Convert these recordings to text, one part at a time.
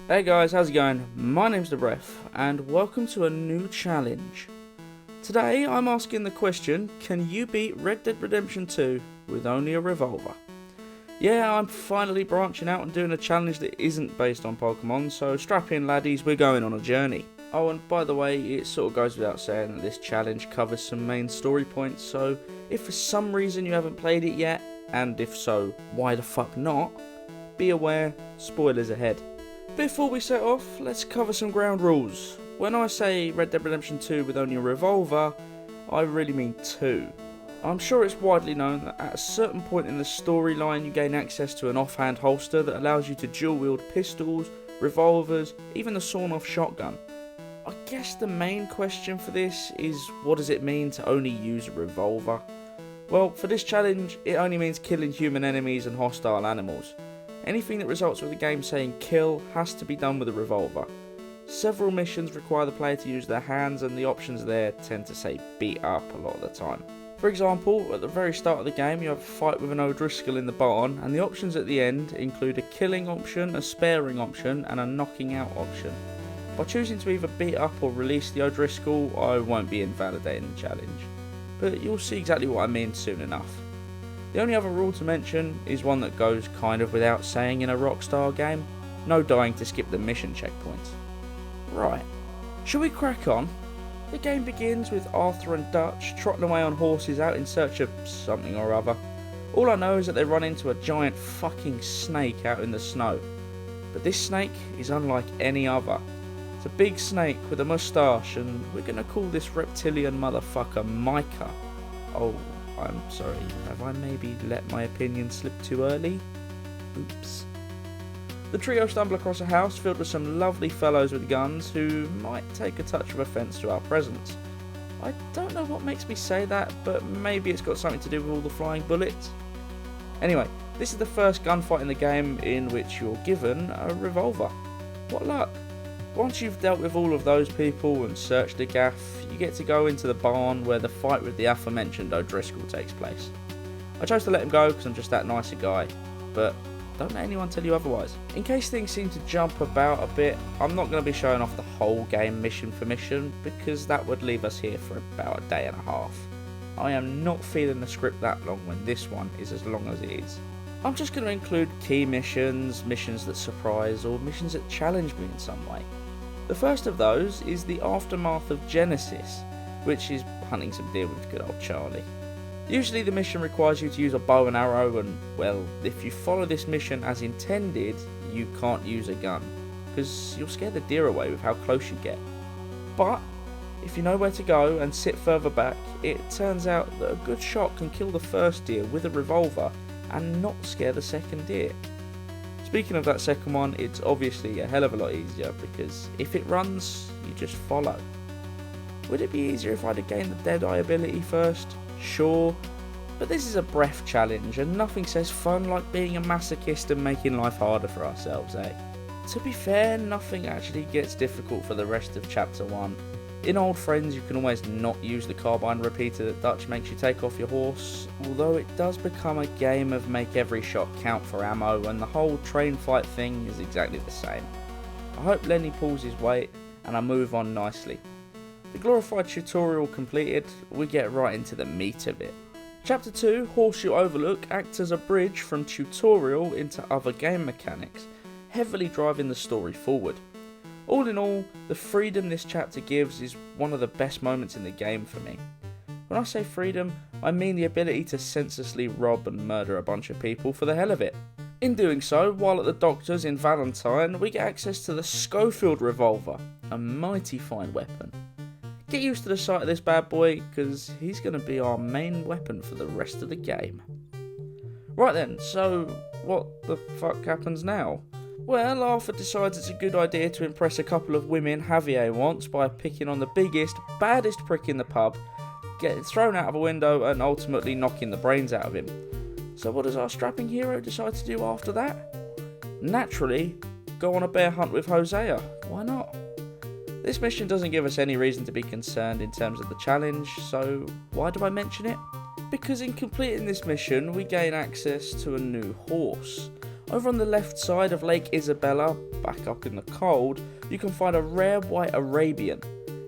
Hey guys, how's it going? My name's Breph, and welcome to a new challenge. Today I'm asking the question, can you beat Red Dead Redemption 2 with only a revolver? Yeah, I'm finally branching out and doing a challenge that isn't based on Pokemon, so strap in laddies, we're going on a journey. Oh, and by the way, it sort of goes without saying that this challenge covers some main story points, so if for some reason you haven't played it yet, and if so, why the fuck not? Be aware, spoilers ahead. Before we set off, let's cover some ground rules. When I say Red Dead Redemption 2 with only a revolver, I really mean 2. I'm sure it's widely known that at a certain point in the storyline you gain access to an offhand holster that allows you to dual wield pistols, revolvers, even the sawn off shotgun. I guess the main question for this is, what does it mean to only use a revolver? Well, for this challenge, it only means killing human enemies and hostile animals. Anything that results with the game saying kill has to be done with a revolver. Several missions require the player to use their hands, and the options there tend to say beat up a lot of the time. For example, at the very start of the game you have a fight with an O'Driscoll in the barn, and the options at the end include a killing option, a sparing option, and a knocking out option. By choosing to either beat up or release the O'Driscoll, I won't be invalidating the challenge. But you'll see exactly what I mean soon enough. The only other rule to mention is one that goes kind of without saying in a Rockstar game: no dying to skip the mission checkpoints. Right, shall we crack on? The game begins with Arthur and Dutch trotting away on horses out in search of something or other. All I know is that they run into a giant fucking snake out in the snow. But this snake is unlike any other. It's a big snake with a moustache, and we're gonna call this reptilian motherfucker Micah. Oh, I'm sorry, have I maybe let my opinion slip too early? Oops. The trio stumble across a house filled with some lovely fellows with guns who might take a touch of offence to our presence. I don't know what makes me say that, but maybe it's got something to do with all the flying bullets. Anyway, this is the first gunfight in the game in which you're given a revolver. What luck! Once you've dealt with all of those people and searched the gaff, you get to go into the barn where the fight with the aforementioned O'Driscoll takes place. I chose to let him go because I'm just that nice a guy, but don't let anyone tell you otherwise. In case things seem to jump about a bit, I'm not going to be showing off the whole game mission for mission, because that would leave us here for about a day and a half. I am not feeling the script that long when this one is as long as it is. I'm just going to include key missions, missions that surprise, or missions that challenge me in some way. The first of those is the Aftermath of Genesis, which is hunting some deer with good old Charlie. Usually the mission requires you to use a bow and arrow, and well, if you follow this mission as intended, you can't use a gun, because you'll scare the deer away with how close you get. But if you know where to go and sit further back, it turns out that a good shot can kill the first deer with a revolver and not scare the second deer. Speaking of that second one, it's obviously a hell of a lot easier, because if it runs, you just follow. Would it be easier if I'd have gained the Deadeye ability first? Sure, but this is a Breph challenge, and nothing says fun like being a masochist and making life harder for ourselves, eh? To be fair, nothing actually gets difficult for the rest of Chapter 1. In Old Friends you can always not use the carbine repeater that Dutch makes you take off your horse, although it does become a game of make every shot count for ammo, and the whole train fight thing is exactly the same. I hope Lenny pulls his weight and I move on nicely. The glorified tutorial completed, we get right into the meat of it. Chapter 2, Horseshoe Overlook, acts as a bridge from tutorial into other game mechanics, heavily driving the story forward. All in all, the freedom this chapter gives is one of the best moments in the game for me. When I say freedom, I mean the ability to senselessly rob and murder a bunch of people for the hell of it. In doing so, while at the doctor's in Valentine, we get access to the Schofield Revolver, a mighty fine weapon. Get used to the sight of this bad boy, because he's going to be our main weapon for the rest of the game. Right then, so what the fuck happens now? Well, Arthur decides it's a good idea to impress a couple of women Javier wants by picking on the biggest, baddest prick in the pub, getting thrown out of a window and ultimately knocking the brains out of him. So what does our strapping hero decide to do after that? Naturally, go on a bear hunt with Hosea. Why not? This mission doesn't give us any reason to be concerned in terms of the challenge, so why do I mention it? Because in completing this mission, we gain access to a new horse. Over on the left side of Lake Isabella, back up in the cold, you can find a rare white Arabian.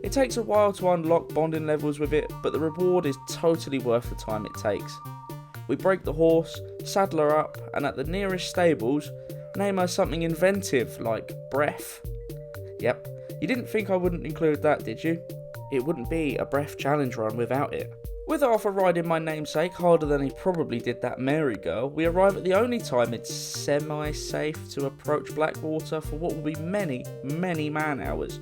It takes a while to unlock bonding levels with it, but the reward is totally worth the time it takes. We break the horse, saddle her up, and at the nearest stables, name her something inventive like Breph. Yep, you didn't think I wouldn't include that, did you? It wouldn't be a Breph challenge run without it. With Arthur riding my namesake harder than he probably did that Mary girl, we arrive at the only time it's semi-safe to approach Blackwater for what will be many, many man-hours.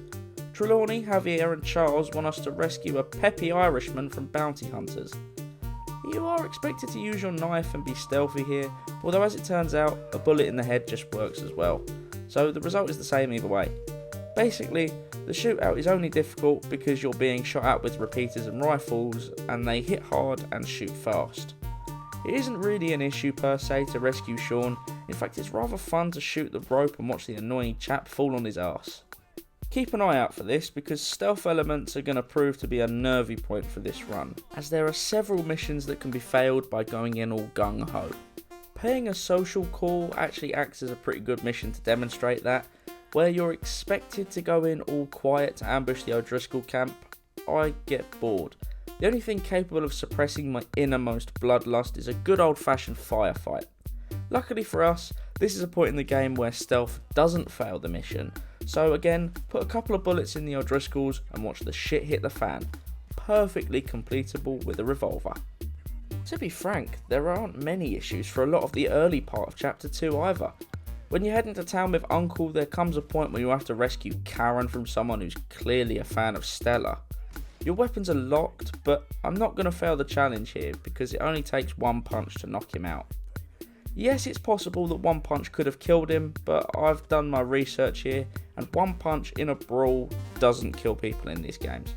Trelawney, Javier and Charles want us to rescue a peppy Irishman from bounty hunters. You are expected to use your knife and be stealthy here, although as it turns out, a bullet in the head just works as well, so the result is the same either way. Basically, the shootout is only difficult because you're being shot at with repeaters and rifles, and they hit hard and shoot fast. It isn't really an issue per se to rescue Sean, in fact it's rather fun to shoot the rope and watch the annoying chap fall on his arse. Keep an eye out for this because stealth elements are going to prove to be a nervy point for this run, as there are several missions that can be failed by going in all gung-ho. Paying a social call actually acts as a pretty good mission to demonstrate that, where you're expected to go in all quiet to ambush the O'Driscoll camp. I get bored. The only thing capable of suppressing my innermost bloodlust is a good old-fashioned firefight. Luckily for us, this is a point in the game where stealth doesn't fail the mission, so again, put a couple of bullets in the O'Driscolls and watch the shit hit the fan. Perfectly completable with a revolver. To be frank, there aren't many issues for a lot of the early part of Chapter 2 either. When you head into town with Uncle, there comes a point where you have to rescue Karen from someone who's clearly a fan of Stella. Your weapons are locked, but I'm not going to fail the challenge here because it only takes one punch to knock him out. Yes, it's possible that one punch could have killed him, but I've done my research here, and one punch in a brawl doesn't kill people in these games.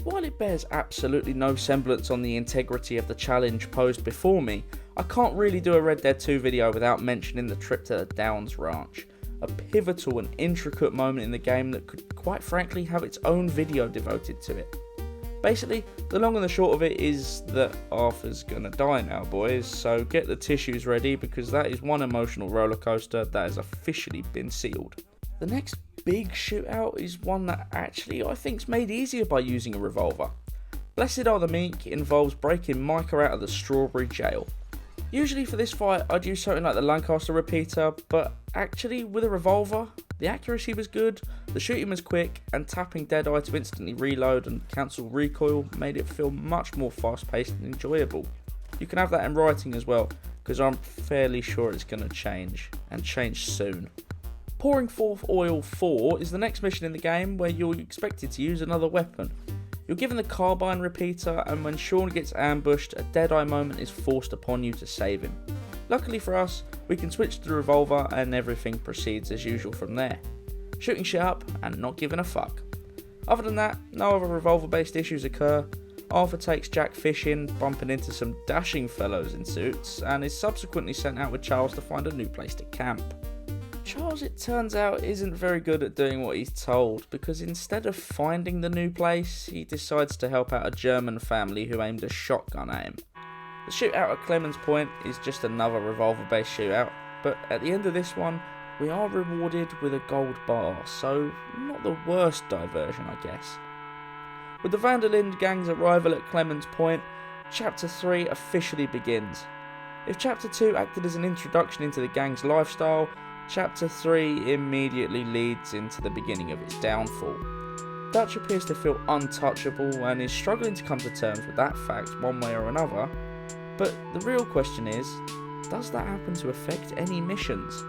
While it bears absolutely no semblance on the integrity of the challenge posed before me, I can't really do a Red Dead 2 video without mentioning the trip to the Downs Ranch, a pivotal and intricate moment in the game that could quite frankly have its own video devoted to it. Basically, the long and the short of it is that Arthur's gonna die now, boys, so get the tissues ready because that is one emotional rollercoaster that has officially been sealed. The next big shootout is one that actually I think's made easier by using a revolver. Blessed Are the Meek involves breaking Micah out of the Strawberry jail. Usually for this fight I'd use something like the Lancaster repeater, but actually with a revolver, the accuracy was good, the shooting was quick, and tapping Deadeye to instantly reload and cancel recoil made it feel much more fast paced and enjoyable. You can have that in writing as well, because I'm fairly sure it's going to change, and change soon. Pouring Forth Oil 4 is the next mission in the game where you're expected to use another weapon. You're given the carbine repeater, and when Sean gets ambushed, a Deadeye moment is forced upon you to save him. Luckily for us, we can switch to the revolver and everything proceeds as usual from there. Shooting shit up and not giving a fuck. Other than that, no other revolver based issues occur. Arthur takes Jack fishing, bumping into some dashing fellows in suits, and is subsequently sent out with Charles to find a new place to camp. Charles, it turns out, isn't very good at doing what he's told, because instead of finding the new place, he decides to help out a German family who aimed a shotgun at him. The shootout at Clemens Point is just another revolver-based shootout, but at the end of this one, we are rewarded with a gold bar, so not the worst diversion, I guess. With the Vanderlyn gang's arrival at Clemens Point, Chapter 3 officially begins. If Chapter 2 acted as an introduction into the gang's lifestyle, Chapter 3 immediately leads into the beginning of its downfall. Dutch appears to feel untouchable and is struggling to come to terms with that fact one way or another, but the real question is, does that happen to affect any missions?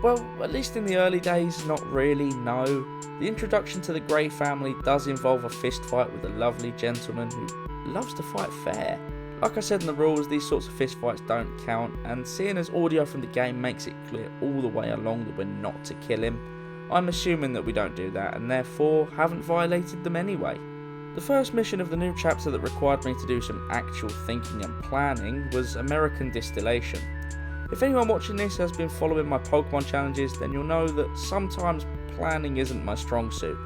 Well, at least in the early days, not really, no. The introduction to the Grey family does involve a fist fight with a lovely gentleman who loves to fight fair. Like I said in the rules, these sorts of fist fights don't count, and seeing as audio from the game makes it clear all the way along that we're not to kill him, I'm assuming that we don't do that, and therefore haven't violated them anyway. The first mission of the new chapter that required me to do some actual thinking and planning was American Distillation. If anyone watching this has been following my Pokemon challenges, then you'll know that sometimes planning isn't my strong suit.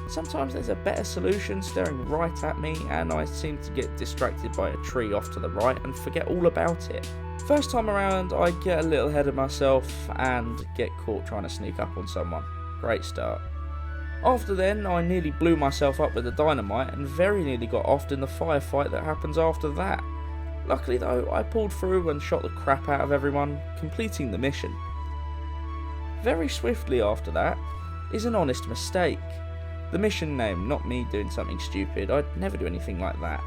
Sometimes there's a better solution staring right at me and I seem to get distracted by a tree off to the right and forget all about it. First time around, I get a little ahead of myself and get caught trying to sneak up on someone. Great start. After then, I nearly blew myself up with the dynamite and very nearly got offed in the firefight that happens after that. Luckily though, I pulled through and shot the crap out of everyone, completing the mission. Very swiftly after that is an honest mistake. The mission name, not me doing something stupid. I'd never do anything like that.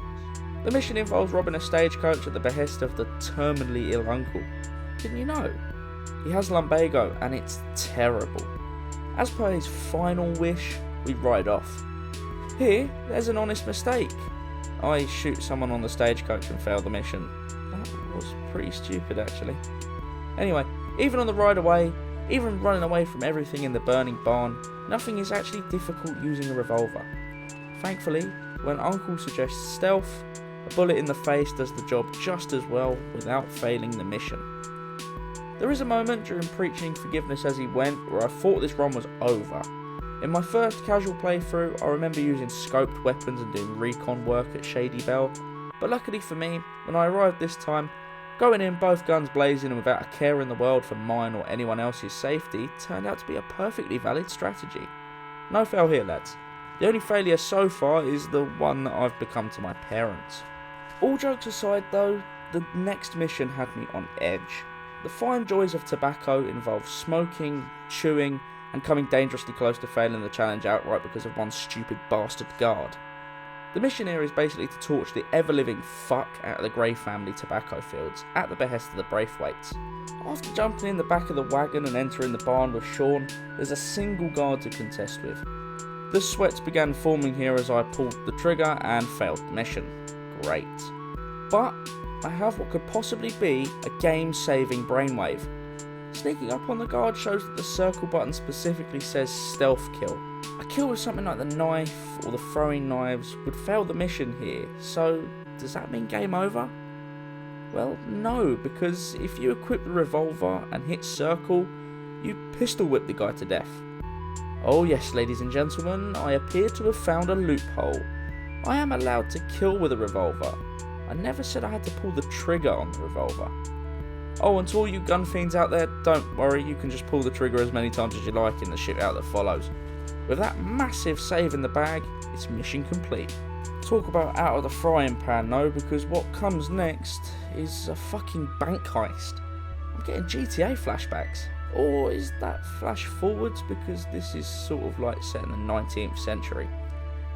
The mission involves robbing a stagecoach at the behest of the terminally ill uncle. Didn't you know? He has lumbago and it's terrible. As per his final wish, we ride off. Here, there's an honest mistake. I shoot someone on the stagecoach and fail the mission. That was pretty stupid actually. Anyway, even on the ride away, even running away from everything in the burning barn, nothing is actually difficult using a revolver. Thankfully, when Uncle suggests stealth, a bullet in the face does the job just as well without failing the mission. There is a moment during preaching forgiveness as he went where I thought this run was over. In my first casual playthrough, I remember using scoped weapons and doing recon work at Shady Bell, but luckily for me, when I arrived this time, going in both guns blazing and without a care in the world for mine or anyone else's safety turned out to be a perfectly valid strategy. No fail here, lads. The only failure so far is the one that I've become to my parents. All jokes aside though, the next mission had me on edge. The fine joys of tobacco involve smoking, chewing, and coming dangerously close to failing the challenge outright because of one stupid bastard guard. The mission here is basically to torch the ever-living fuck out of the Grey family tobacco fields at the behest of the Braithwaites. After jumping in the back of the wagon and entering the barn with Sean, there's a single guard to contest with. The sweats began forming here as I pulled the trigger and failed the mission. Great. But I have what could possibly be a game-saving brainwave. Sneaking up on the guard shows that the circle button specifically says stealth kill. A kill with something like the knife or the throwing knives would fail the mission here, so does that mean game over? Well, no, because if you equip the revolver and hit circle, you pistol whip the guy to death. Oh yes, ladies and gentlemen, I appear to have found a loophole. I am allowed to kill with a revolver. I never said I had to pull the trigger on the revolver. Oh, and to all you gun fiends out there, don't worry, you can just pull the trigger as many times as you like in the shootout that follows. With that massive save in the bag, it's mission complete. Talk about out of the frying pan though, because what comes next is a fucking bank heist. I'm getting GTA flashbacks. Or is that flash forwards, because this is sort of like set in the 19th century.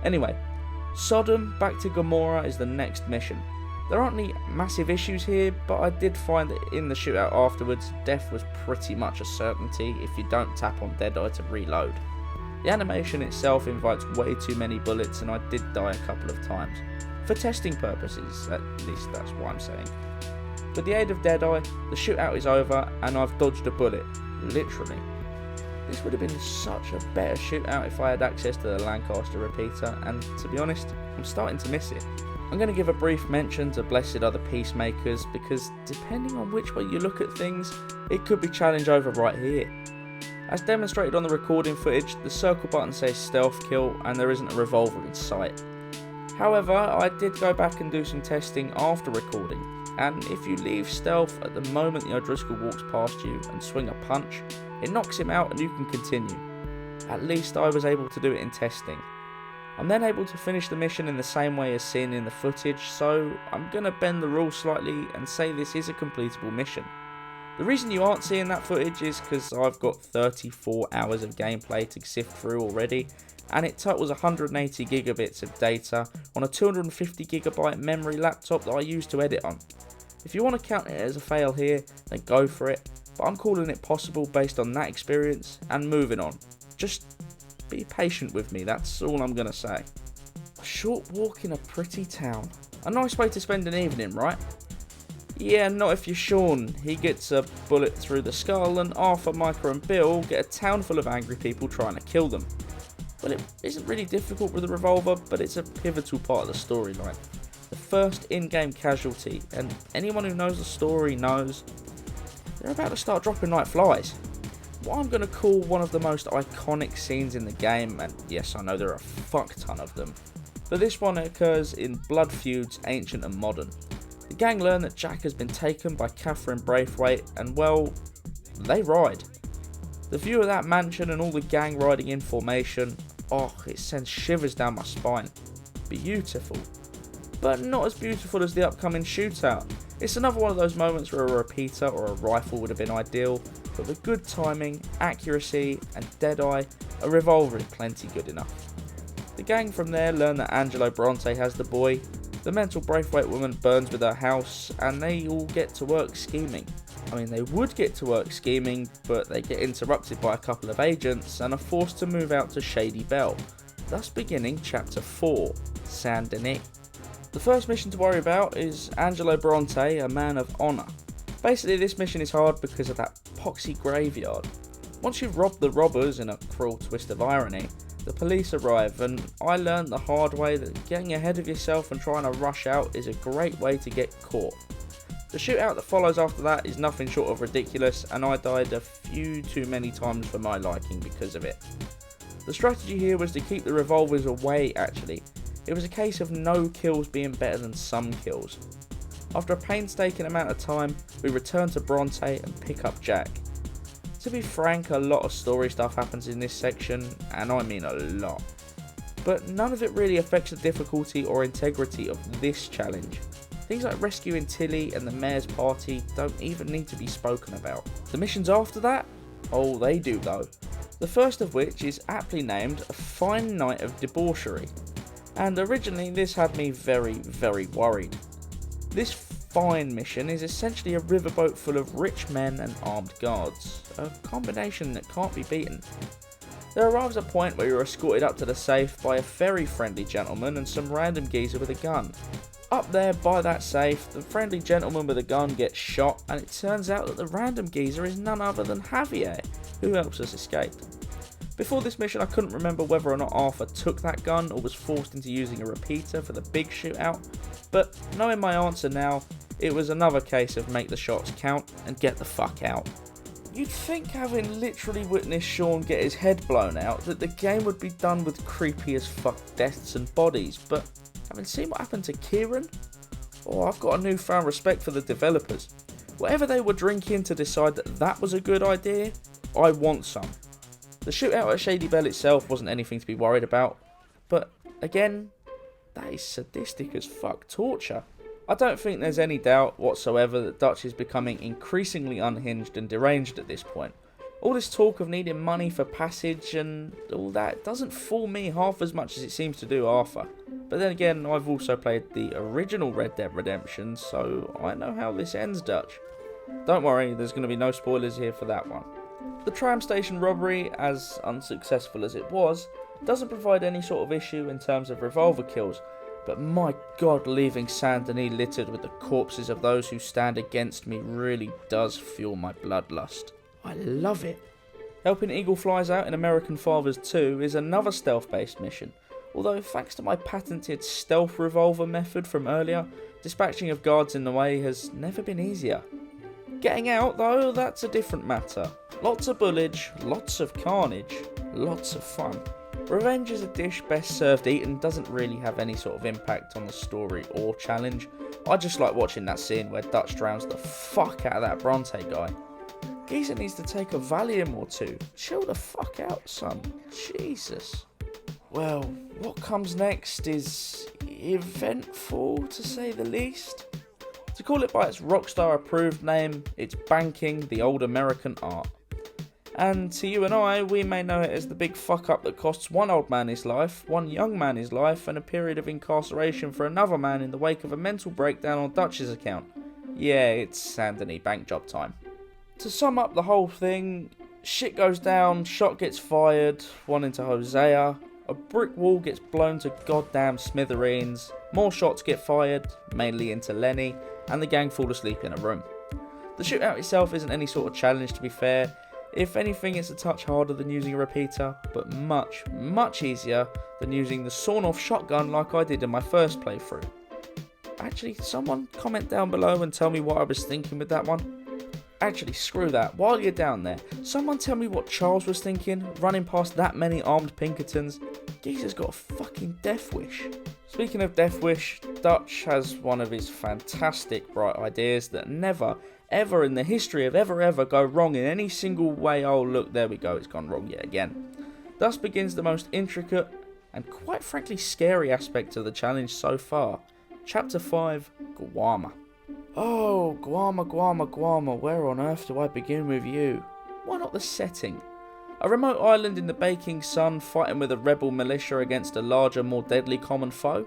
Anyway, Sodom back to Gomorrah is the next mission. There aren't any massive issues here, but I did find that in the shootout afterwards, death was pretty much a certainty if you don't tap on Deadeye to reload. The animation itself invites way too many bullets and I did die a couple of times. For testing purposes, at least that's what I'm saying. With the aid of Deadeye, the shootout is over and I've dodged a bullet. Literally. This would have been such a better shootout if I had access to the Lancaster repeater, and to be honest, I'm starting to miss it. I'm going to give a brief mention to Blessed Are the Peacemakers, because depending on which way you look at things, it could be challenge over right here. As demonstrated on the recording footage, the circle button says stealth kill and there isn't a revolver in sight. However, I did go back and do some testing after recording, and if you leave stealth at the moment the O'Driscoll walks past you and swing a punch, it knocks him out and you can continue. At least I was able to do it in testing. I'm then able to finish the mission in the same way as seen in the footage, so I'm going to bend the rules slightly and say this is a completable mission. The reason you aren't seeing that footage is because I've got 34 hours of gameplay to sift through already, and it totals 180 gigabits of data on a 250 gigabyte memory laptop that I use to edit on. If you want to count it as a fail here, then go for it, but I'm calling it possible based on that experience and moving on. Just be patient with me, that's all I'm going to say. A short walk in a pretty town. A nice way to spend an evening, right? Yeah, not if you're Sean. He gets a bullet through the skull and Arthur, Micah and Bill get a town full of angry people trying to kill them. Well, it isn't really difficult with a revolver, but it's a pivotal part of the storyline. The first in-game casualty, and anyone who knows the story knows they're about to start dropping like flies. What I'm going to call one of the most iconic scenes in the game, and yes, I know there are a fuck ton of them, but this one occurs in Blood Feuds Ancient and Modern. The gang learn that Jack has been taken by Catherine Braithwaite and, well, they ride. The view of that mansion and all the gang riding in formation, oh, it sends shivers down my spine. Beautiful. But not as beautiful as the upcoming shootout. It's another one of those moments where a repeater or a rifle would have been ideal, but with good timing, accuracy and deadeye, a revolver is plenty good enough. The gang from there learn that Angelo Bronte has the boy, the mental Braithwaite woman burns with her house, and they all get to work scheming. I mean, they would get to work scheming, but they get interrupted by a couple of agents and are forced to move out to Shady Belle, thus beginning Chapter 4, San Denis. The first mission to worry about is Angelo Bronte, a man of honour. Basically, this mission is hard because of that poxy graveyard. Once you've robbed the robbers, in a cruel twist of irony, the police arrive, and I learned the hard way that getting ahead of yourself and trying to rush out is a great way to get caught. The shootout that follows after that is nothing short of ridiculous, and I died a few too many times for my liking because of it. The strategy here was to keep the revolvers away actually. It was a case of no kills being better than some kills. After a painstaking amount of time, we return to Bronte and pick up Jack. To be frank, a lot of story stuff happens in this section, and I mean a lot. But none of it really affects the difficulty or integrity of this challenge. Things like rescuing Tilly and the mayor's party don't even need to be spoken about. The missions after that? Oh, they do though. The first of which is aptly named A Fine Night of Debauchery. And originally this had me very, very worried. This fine mission is essentially a riverboat full of rich men and armed guards, a combination that can't be beaten. There arrives a point where you're escorted up to the safe by a very friendly gentleman and some random geezer with a gun. Up there by that safe, the friendly gentleman with a gun gets shot, and it turns out that the random geezer is none other than Javier, who helps us escape. Before this mission I couldn't remember whether or not Arthur took that gun or was forced into using a repeater for the big shootout, but knowing my answer now, it was another case of make the shots count and get the fuck out. You'd think, having literally witnessed Sean get his head blown out, that the game would be done with creepy as fuck deaths and bodies, but having seen what happened to Kieran, oh, I've got a newfound respect for the developers. Whatever they were drinking to decide that that was a good idea, I want some. The shootout at Shady Belle itself wasn't anything to be worried about, but again, that is sadistic as fuck torture. I don't think there's any doubt whatsoever that Dutch is becoming increasingly unhinged and deranged at this point. All this talk of needing money for passage and all that doesn't fool me half as much as it seems to do Arthur. But then again, I've also played the original Red Dead Redemption, so I know how this ends, Dutch. Don't worry, there's going to be no spoilers here for that one. The tram station robbery, as unsuccessful as it was, doesn't provide any sort of issue in terms of revolver kills, but my god, leaving San Denis littered with the corpses of those who stand against me really does fuel my bloodlust. I love it. Helping Eagle Flies out in American Fathers 2 is another stealth-based mission, although thanks to my patented stealth revolver method from earlier, dispatching of guards in the way has never been easier. Getting out though, that's a different matter. Lots of bullage, lots of carnage, lots of fun. Revenge is a dish best served eaten, doesn't really have any sort of impact on the story or challenge. I just like watching that scene where Dutch drowns the fuck out of that Bronte guy. Geezer needs to take a Valium or two. Chill the fuck out, son. Jesus. Well, what comes next is eventful, to say the least. To call it by its Rockstar approved name, it's banking the old American art. And to you and I, we may know it as the big fuck up that costs one old man his life, one young man his life, and a period of incarceration for another man in the wake of a mental breakdown on Dutch's account. Yeah, it's San Denis bank job time. To sum up the whole thing, shit goes down, shot gets fired, one into Hosea, a brick wall gets blown to goddamn smithereens, more shots get fired, mainly into Lenny, and the gang fall asleep in a room. The shootout itself isn't any sort of challenge, to be fair. If anything, it's a touch harder than using a repeater, but much, much easier than using the sawn-off shotgun like I did in my first playthrough. Actually, someone comment down below and tell me what I was thinking with that one. Actually, screw that. While you're down there, someone tell me what Charles was thinking, running past that many armed Pinkertons. Geezer's got a fucking death wish. Speaking of death wish, Dutch has one of his fantastic bright ideas that never, ever in the history of ever go wrong in any single way. Oh look, there we go, it's gone wrong yet again. Thus begins the most intricate and quite frankly scary aspect of the challenge so far. Chapter 5, Gomorrah. Oh, Gomorrah, where on earth do I begin with you? Why not the setting? A remote island in the baking sun fighting with a rebel militia against a larger, more deadly common foe?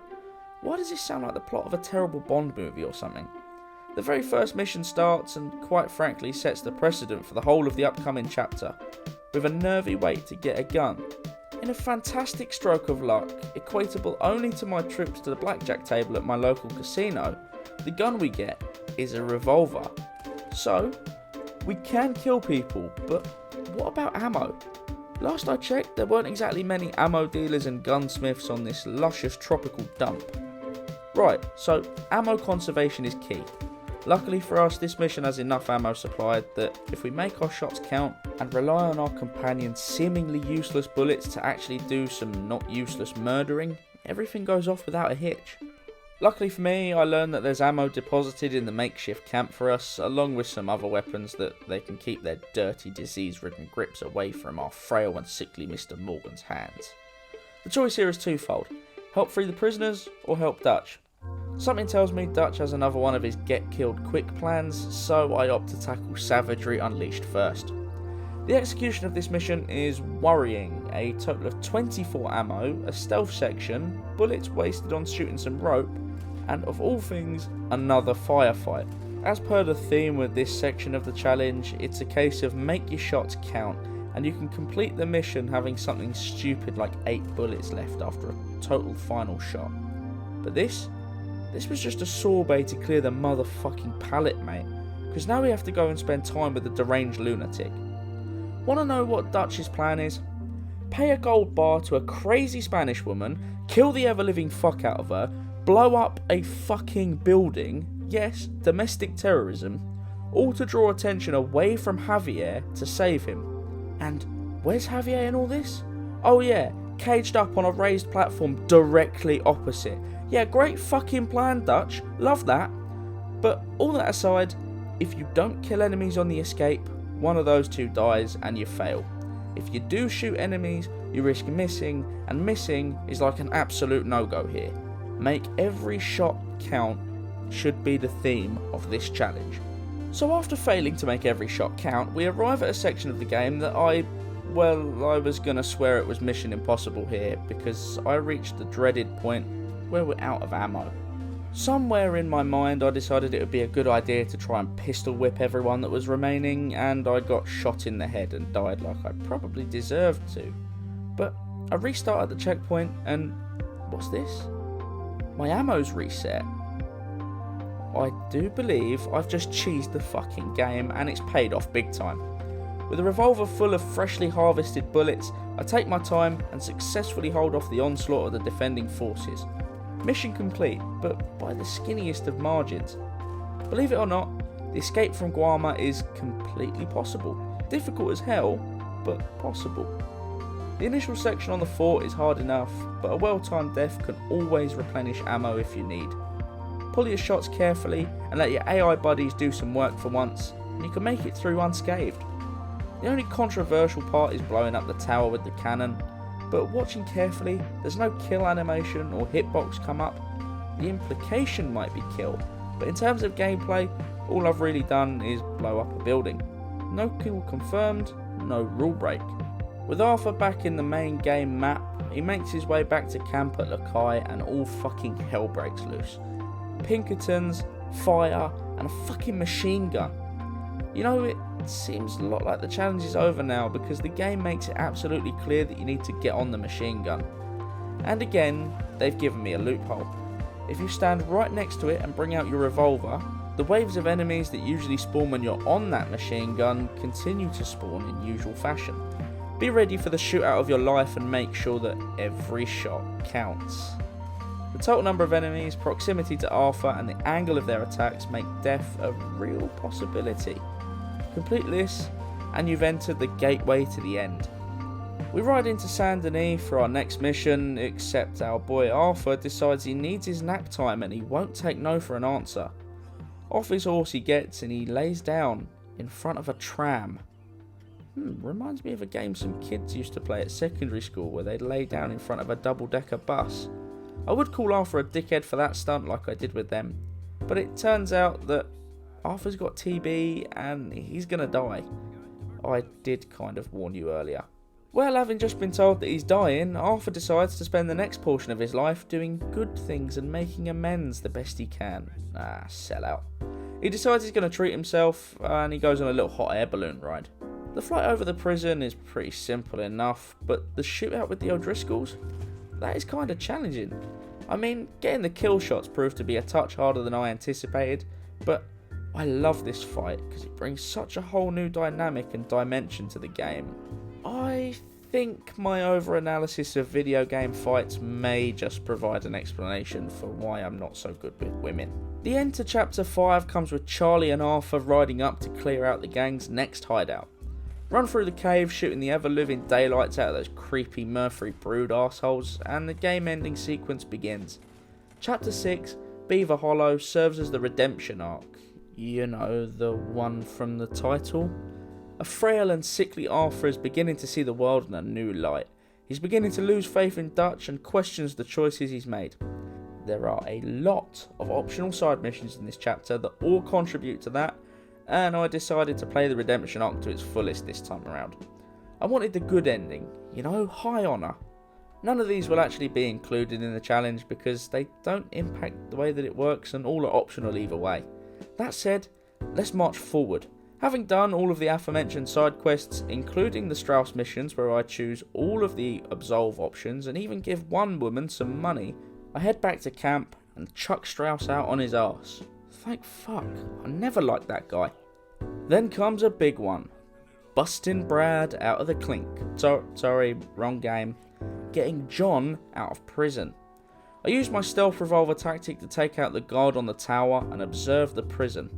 Why does this sound like the plot of a terrible Bond movie or something? The very first mission starts and quite frankly sets the precedent for the whole of the upcoming chapter, with a nervy wait to get a gun. In a fantastic stroke of luck, equatable only to my trips to the blackjack table at my local casino, the gun we get is a revolver. So, we can kill people, but what about ammo? Last I checked, there weren't exactly many ammo dealers and gunsmiths on this luscious tropical dump. Right, so ammo conservation is key. Luckily for us, this mission has enough ammo supplied that if we make our shots count and rely on our companion's seemingly useless bullets to actually do some not useless murdering, everything goes off without a hitch. Luckily for me, I learned that there's ammo deposited in the makeshift camp for us, along with some other weapons that they can keep their dirty, disease-ridden grips away from our frail and sickly Mr. Morgan's hands. The choice here is twofold: help free the prisoners, or help Dutch. Something tells me Dutch has another one of his get-killed-quick plans, so I opt to tackle Savagery Unleashed first. The execution of this mission is worrying: a total of 24 ammo, a stealth section, bullets wasted on shooting some rope, and of all things, another firefight. As per the theme with this section of the challenge, it's a case of make your shots count, and you can complete the mission having something stupid like 8 bullets left after a total final shot. But this was just a sorbet to clear the motherfucking palate, mate, because now we have to go and spend time with the deranged lunatic. Wanna know what Dutch's plan is? Pay a gold bar to a crazy Spanish woman, kill the ever-living fuck out of her, blow up a fucking building, yes, domestic terrorism, all to draw attention away from Javier to save him. And where's Javier in all this? Oh yeah, caged up on a raised platform directly opposite. Yeah, great fucking plan, Dutch, love that. But all that aside, if you don't kill enemies on the escape, one of those two dies and you fail. If you do shoot enemies, you risk missing, and missing is like an absolute no-go here. Make every shot count should be the theme of this challenge. So after failing to make every shot count, we arrive at a section of the game that I was gonna swear it was Mission Impossible here, because I reached the dreaded point where we're out of ammo. Somewhere in my mind I decided it would be a good idea to try and pistol whip everyone that was remaining, and I got shot in the head and died like I probably deserved to. But I restarted the checkpoint and what's this? My ammo's reset. I do believe I've just cheesed the fucking game, and it's paid off big time. With a revolver full of freshly harvested bullets, I take my time and successfully hold off the onslaught of the defending forces. Mission complete, but by the skinniest of margins. Believe it or not, the escape from Gomorrah is completely possible. Difficult as hell, but possible. The initial section on the fort is hard enough, but a well-timed death can always replenish ammo if you need. Pull your shots carefully and let your AI buddies do some work for once, and you can make it through unscathed. The only controversial part is blowing up the tower with the cannon, but watching carefully, there's no kill animation or hitbox come up. The implication might be kill, but in terms of gameplay, all I've really done is blow up a building. No kill confirmed, no rule break. With Arthur back in the main game map, he makes his way back to camp at Lakai and all fucking hell breaks loose. Pinkertons, fire, and a fucking machine gun. You know, it seems a lot like the challenge is over now because the game makes it absolutely clear that you need to get on the machine gun. And again, they've given me a loophole. If you stand right next to it and bring out your revolver, the waves of enemies that usually spawn when you're on that machine gun continue to spawn in usual fashion. Be ready for the shootout of your life and make sure that every shot counts. The total number of enemies, proximity to Arthur, and the angle of their attacks make death a real possibility. Complete this, and you've entered the gateway to the end. We ride into San Denis for our next mission, except our boy Arthur decides he needs his nap time and he won't take no for an answer. Off his horse he gets and he lays down in front of a tram. Reminds me of a game some kids used to play at secondary school where they'd lay down in front of a double-decker bus. I would call Arthur a dickhead for that stunt like I did with them, but it turns out that Arthur's got TB and he's gonna die. I did kind of warn you earlier. Well, having just been told that he's dying, Arthur decides to spend the next portion of his life doing good things and making amends the best he can. Sellout. He decides he's going to treat himself and he goes on a little hot air balloon ride. The flight over the prison is pretty simple enough, but the shootout with the O'Driscolls? That is kind of challenging. I mean, getting the kill shots proved to be a touch harder than I anticipated, but I love this fight because it brings such a whole new dynamic and dimension to the game. I think my over-analysis of video game fights may just provide an explanation for why I'm not so good with women. The end to Chapter 5 comes with Charlie and Arthur riding up to clear out the gang's next hideout. Run through the cave, shooting the ever-living daylights out of those creepy Murphy brood arseholes, and the game-ending sequence begins. Chapter 6, Beaver Hollow, serves as the redemption arc. You know, the one from the title? A frail and sickly Arthur is beginning to see the world in a new light. He's beginning to lose faith in Dutch and questions the choices he's made. There are a lot of optional side missions in this chapter that all contribute to that, and I decided to play the redemption arc to its fullest this time around. I wanted the good ending, you know, high honour. None of these will actually be included in the challenge because they don't impact the way that it works and all are optional either way. That said, let's march forward. Having done all of the aforementioned side quests, including the Strauss missions where I choose all of the absolve options and even give one woman some money, I head back to camp and chuck Strauss out on his arse. Thank fuck, I never liked that guy. Then comes a big one. Busting Brad out of the clink. Sorry, wrong game. Getting John out of prison. I used my stealth revolver tactic to take out the guard on the tower and observe the prison.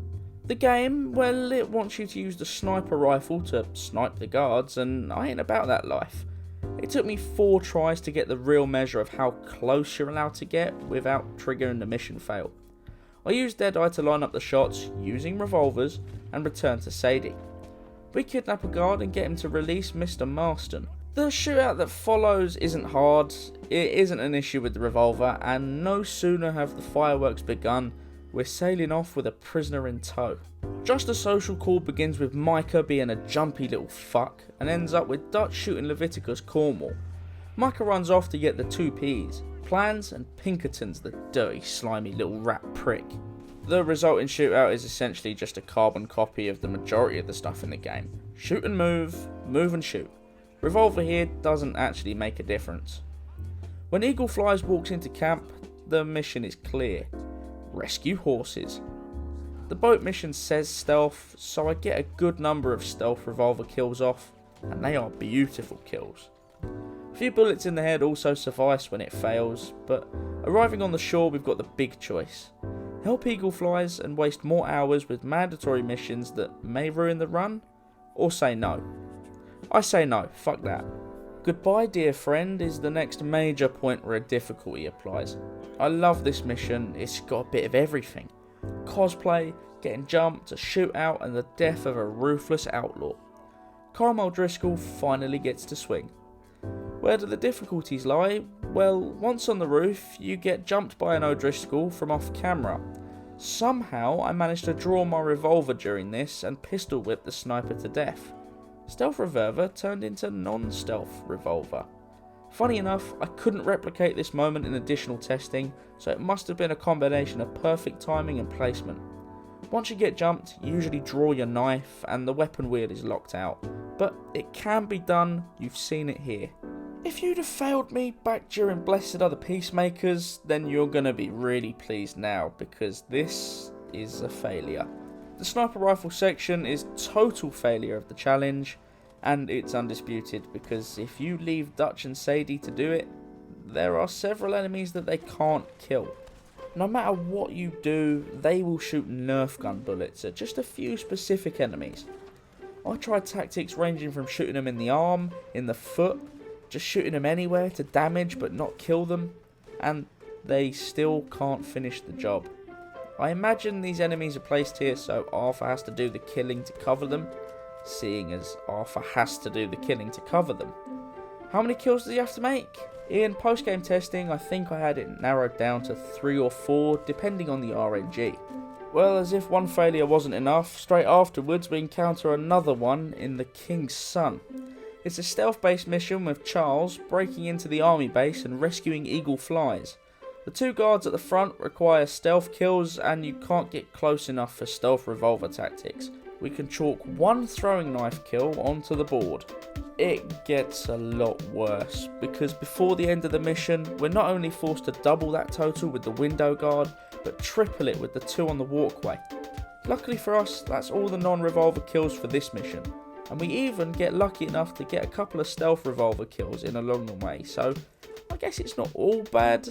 The game, well, it wants you to use the sniper rifle to snipe the guards, and I ain't about that life. It took me 4 tries to get the real measure of how close you're allowed to get without triggering the mission fail. I used Deadeye to line up the shots using revolvers and return to Sadie. We kidnap a guard and get him to release Mr. Marston. The shootout that follows isn't hard, it isn't an issue with the revolver, and no sooner have the fireworks begun, we're sailing off with a prisoner in tow. Just a social call begins with Micah being a jumpy little fuck and ends up with Dutch shooting Leviticus Cornwall. Micah runs off to get the 2 Ps, Plans and Pinkertons, the dirty slimy little rat prick. The resulting shootout is essentially just a carbon copy of the majority of the stuff in the game. Shoot and move and shoot. Revolver here doesn't actually make a difference. When Eagle Flies walks into camp, the mission is clear. Rescue horses. The boat mission says stealth, so I get a good number of stealth revolver kills off, and they are beautiful kills. A few bullets in the head also suffice when it fails, but arriving on the shore we've got the big choice. Help Eagle Flies and waste more hours with mandatory missions that may ruin the run, or say no. I say no, fuck that. Goodbye dear friend is the next major point where a difficulty applies. I love this mission, it's got a bit of everything. Cosplay, getting jumped, a shootout and the death of a ruthless outlaw. Carmel Driscoll finally gets to swing. Where do the difficulties lie? Well, once on the roof, you get jumped by an O'Driscoll from off camera. Somehow I managed to draw my revolver during this and pistol whip the sniper to death. Stealth revolver turned into non-stealth revolver. Funny enough, I couldn't replicate this moment in additional testing, so it must have been a combination of perfect timing and placement. Once you get jumped, you usually draw your knife and the weapon wheel is locked out, but it can be done, you've seen it here. If you'd have failed me back during Blessed Are the Peacemakers, then you're gonna be really pleased now, because this is a failure. The sniper rifle section is total failure of the challenge, and it's undisputed because if you leave Dutch and Sadie to do it, there are several enemies that they can't kill. No matter what you do, they will shoot Nerf gun bullets at just a few specific enemies. I tried tactics ranging from shooting them in the arm, in the foot, just shooting them anywhere to damage but not kill them, and they still can't finish the job. I imagine these enemies are placed here so Arthur has to do the killing to cover them, seeing as Arthur has to do the killing to cover them. How many kills does he have to make? In post-game testing, I think I had it narrowed down to 3 or 4, depending on the RNG. Well, as if one failure wasn't enough, straight afterwards we encounter another one in the King's Son. It's a stealth-based mission with Charles breaking into the army base and rescuing eagle flies. The 2 guards at the front require stealth kills and you can't get close enough for stealth revolver tactics. We can chalk 1 throwing knife kill onto the board. It gets a lot worse because before the end of the mission we're not only forced to double that total with the window guard, but triple it with the 2 on the walkway. Luckily for us, that's all the non-revolver kills for this mission, and we even get lucky enough to get a couple of stealth revolver kills in along the way, so I guess it's not all bad.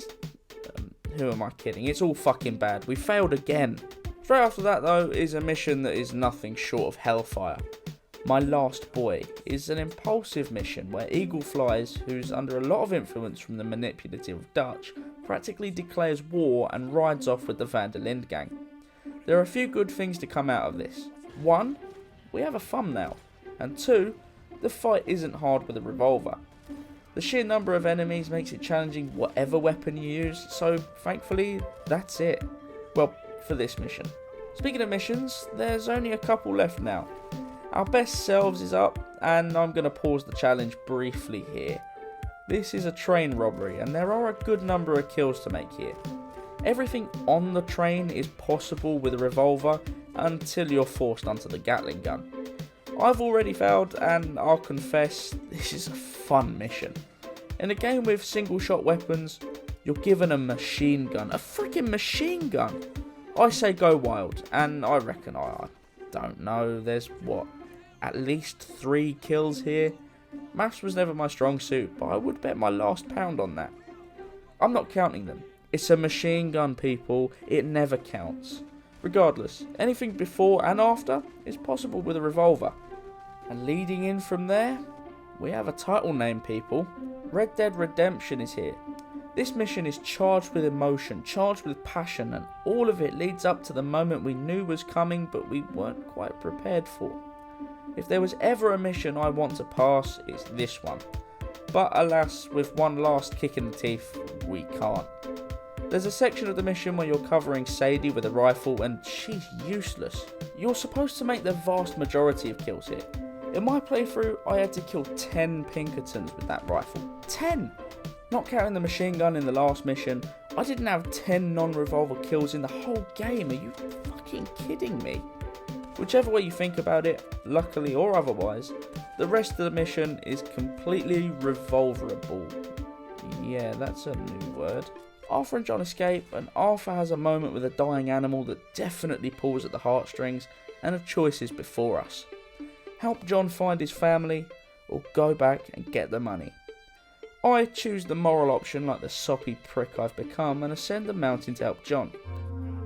Who am I kidding? It's all fucking bad. We failed again. Straight after that though is a mission that is nothing short of hellfire. My Last Boy is an impulsive mission where Eagle Flies, who's under a lot of influence from the manipulative Dutch, practically declares war and rides off with the Van der Linde gang. There are a few good things to come out of this. 1, we have a thumbnail, and 2, the fight isn't hard with a revolver. The sheer number of enemies makes it challenging whatever weapon you use, so thankfully that's it. Well, for this mission. Speaking of missions, there's only a couple left now. Our best selves is up, and I'm going to pause the challenge briefly here. This is a train robbery, and there are a good number of kills to make here. Everything on the train is possible with a revolver until you're forced onto the Gatling gun. I've already failed, and I'll confess, this is a fun mission. In a game with single shot weapons, you're given a machine gun. A freaking machine gun! I say go wild, and I reckon I don't know, there's at least 3 kills here? Maths was never my strong suit, but I would bet my last pound on that. I'm not counting them. It's a machine gun, people. It never counts. Regardless, anything before and after is possible with a revolver. And leading in from there, we have a title name, people. Red Dead Redemption is here. This mission is charged with emotion, charged with passion, and all of it leads up to the moment we knew was coming but we weren't quite prepared for. If there was ever a mission I want to pass, it's this one. But alas, with one last kick in the teeth, we can't. There's a section of the mission where you're covering Sadie with a rifle and she's useless. You're supposed to make the vast majority of kills here. In my playthrough, I had to kill 10 Pinkertons with that rifle. 10! Not counting the machine gun in the last mission, I didn't have 10 non-revolver kills in the whole game. Are you fucking kidding me? Whichever way you think about it, luckily or otherwise, the rest of the mission is completely revolverable. Yeah, that's a new word. Arthur and John escape, and Arthur has a moment with a dying animal that definitely pulls at the heartstrings, and a choice is before us. Help John find his family, or go back and get the money. I choose the moral option like the soppy prick I've become and ascend the mountain to help John.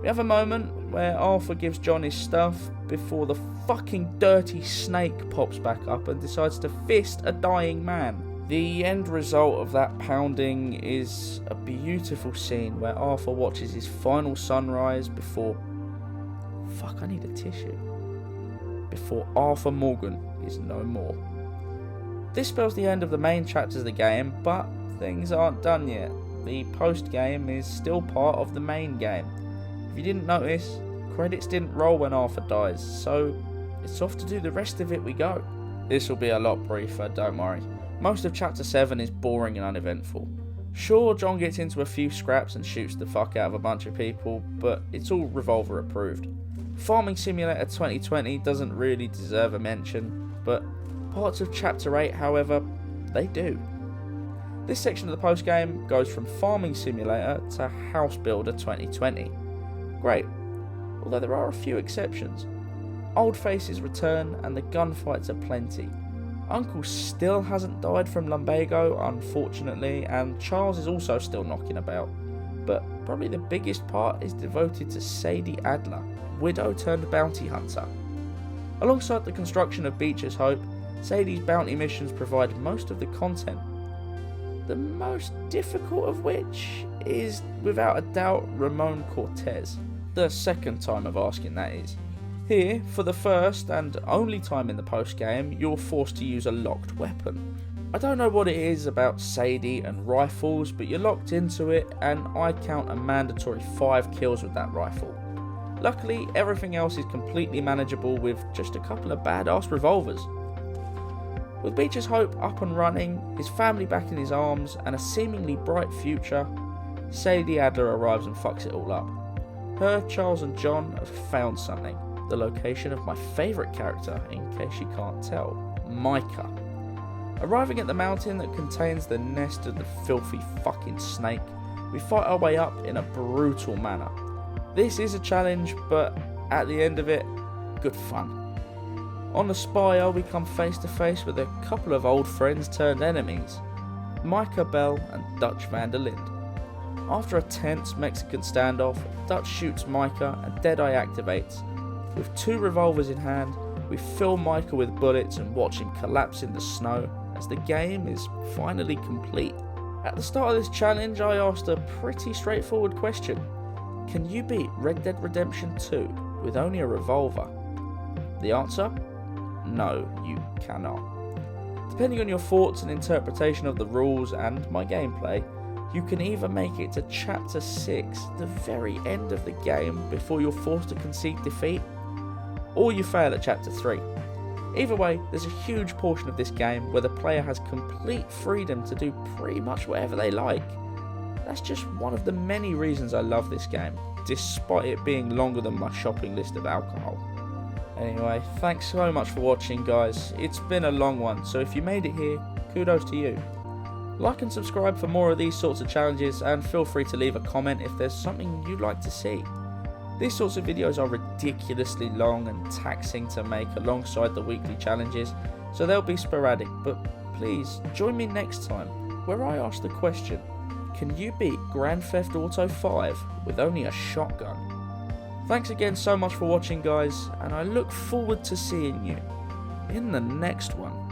We have a moment where Arthur gives John his stuff before the fucking dirty snake pops back up and decides to fist a dying man. The end result of that pounding is a beautiful scene where Arthur watches his final sunrise before... Fuck, I need a tissue. Before Arthur Morgan is no more. This spells the end of the main chapters of the game, but things aren't done yet. The post-game is still part of the main game. If you didn't notice, credits didn't roll when Arthur dies, so it's off to do the rest of it we go. This will be a lot briefer, don't worry. Most of chapter 7 is boring and uneventful. Sure, John gets into a few scraps and shoots the fuck out of a bunch of people, but it's all revolver approved. Farming Simulator 2020 doesn't really deserve a mention, but parts of chapter 8, however, they do. This section of the postgame goes from Farming Simulator to House Builder 2020. Great, although there are a few exceptions. Old faces return and the gunfights are plenty. Uncle still hasn't died from lumbago, unfortunately, and Charles is also still knocking about. But probably the biggest part is devoted to Sadie Adler, widow turned bounty hunter. Alongside the construction of Beecher's Hope, Sadie's bounty missions provide most of the content. The most difficult of which is, without a doubt, Ramon Cortez. The second time of asking, that is. Here, for the first and only time in the post-game, you're forced to use a locked weapon. I don't know what it is about Sadie and rifles, but you're locked into it, and I count a mandatory 5 kills with that rifle. Luckily, everything else is completely manageable with just a couple of badass revolvers. With Beecher's Hope up and running, his family back in his arms, and a seemingly bright future, Sadie Adler arrives and fucks it all up. Her, Charles and John have found something. The location of my favourite character, in case you can't tell, Micah. Arriving at the mountain that contains the nest of the filthy fucking snake, we fight our way up in a brutal manner. This is a challenge, but at the end of it, good fun. On the spire, we come face to face with a couple of old friends turned enemies, Micah Bell and Dutch van der Linde. After a tense Mexican standoff, Dutch shoots Micah and Deadeye activates. With 2 revolvers in hand, we fill Micah with bullets and watch him collapse in the snow as the game is finally complete. At the start of this challenge, I asked a pretty straightforward question. Can you beat Red Dead Redemption 2 with only a revolver? The answer? No, you cannot. Depending on your thoughts and interpretation of the rules and my gameplay, you can either make it to Chapter 6, the very end of the game, before you're forced to concede defeat, or you fail at Chapter 3. Either way, there's a huge portion of this game where the player has complete freedom to do pretty much whatever they like. That's just one of the many reasons I love this game, despite it being longer than my shopping list of alcohol. Anyway, thanks so much for watching, guys. It's been a long one, so if you made it here, kudos to you. Like and subscribe for more of these sorts of challenges, and feel free to leave a comment if there's something you'd like to see. These sorts of videos are ridiculously long and taxing to make alongside the weekly challenges, so they'll be sporadic, but please join me next time where I ask the question, can you beat Grand Theft Auto 5 with only a shotgun? Thanks again so much for watching, guys, and I look forward to seeing you in the next one.